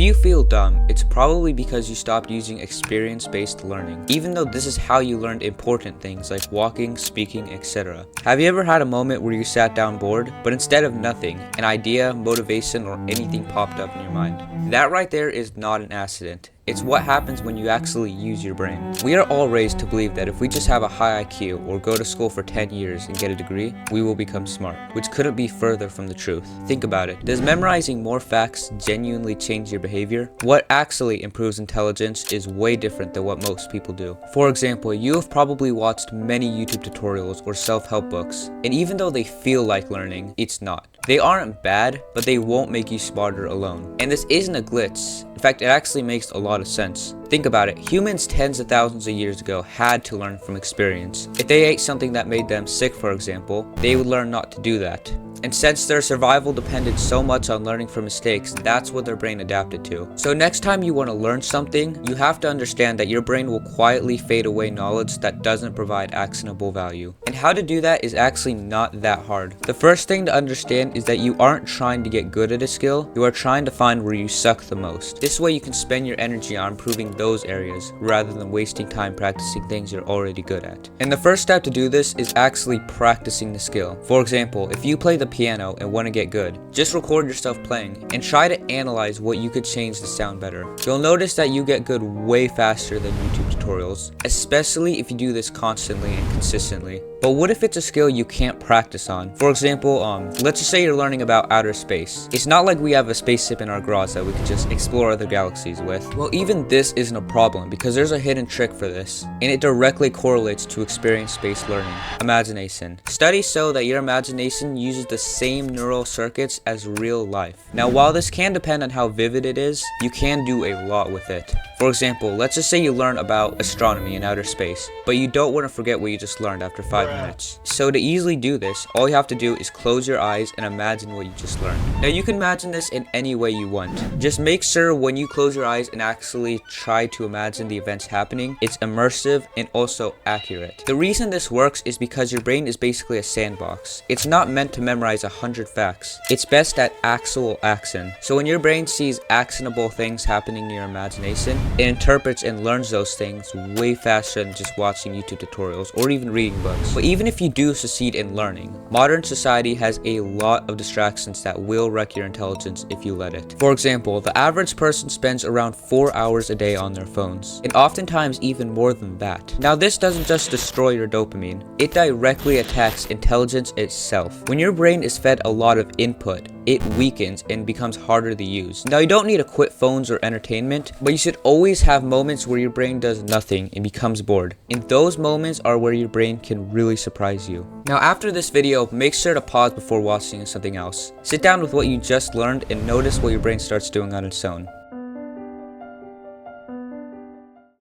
you feel dumb, it's probably because you stopped using experience-based learning, even though this is how you learned important things like walking, speaking, etc. Have you ever had a moment where you sat down bored, but instead of nothing, an idea, motivation, or anything popped up in your mind? That right there is not an accident. It's what happens when you actually use your brain. We are all raised to believe that if we just have a high IQ or go to school for 10 years and get a degree, we will become smart, which couldn't be further from the truth. Think about it. Does memorizing more facts genuinely change your behavior? What actually improves intelligence is way different than what most people do. For example, you have probably watched many YouTube tutorials or self-help books, and even though they feel like learning, it's not. They aren't bad, but they won't make you smarter alone. And this isn't a glitch. In fact, it actually makes a lot of sense. Think about it. Humans tens of thousands of years ago had to learn from experience. If they ate something that made them sick, for example, they would learn not to do that. And since their survival depended so much on learning from mistakes, that's what their brain adapted to. So next time you want to learn something, you have to understand that your brain will quietly fade away knowledge that doesn't provide actionable value. And how to do that is actually not that hard. The first thing to understand is that you aren't trying to get good at a skill, you are trying to find where you suck the most. This way you can spend your energy on improving those areas, rather than wasting time practicing things you're already good at. And the first step to do this is actually practicing the skill. For example, if you play the piano and want to get good, just record yourself playing and try to analyze what you could change to sound better. You'll notice that you get good way faster than YouTube tutorials, especially if you do this constantly and consistently. But what if it's a skill you can't practice on? For example, let's just say you're learning about outer space. It's not like we have a spaceship in our garage that we can just explore other galaxies with. Well, even this isn't a problem because there's a hidden trick for this, and it directly correlates to experience-based learning: imagination. Studies show that your imagination uses the same neural circuits as real life. Now, while this can depend on how vivid it is, you can do a lot with it. For example, let's just say you learn about astronomy and outer space, but you don't want to forget what you just learned after 5 minutes. So to easily do this, all you have to do is close your eyes and imagine what you just learned. Now you can imagine this in any way you want. Just make sure when you close your eyes and actually try to imagine the events happening, it's immersive and also accurate. The reason this works is because your brain is basically a sandbox. It's not meant to memorize 100 facts. It's best at actual action. So when your brain sees actionable things happening in your imagination, it interprets and learns those things way faster than just watching YouTube tutorials or even reading books. But even if you do succeed in learning, modern society has a lot of distractions that will wreck your intelligence if you let it. For example, the average person spends around 4 hours a day on their phones, and oftentimes even more than that. Now this doesn't just destroy your dopamine, it directly attacks intelligence itself. When your brain is fed a lot of input, it weakens and becomes harder to use. Now you don't need to quit phones or entertainment, but you should always have moments where your brain does nothing and becomes bored. And those moments are where your brain can really surprise you. Now after this video, make sure to pause before watching something else. Sit down with what you just learned and notice what your brain starts doing on its own.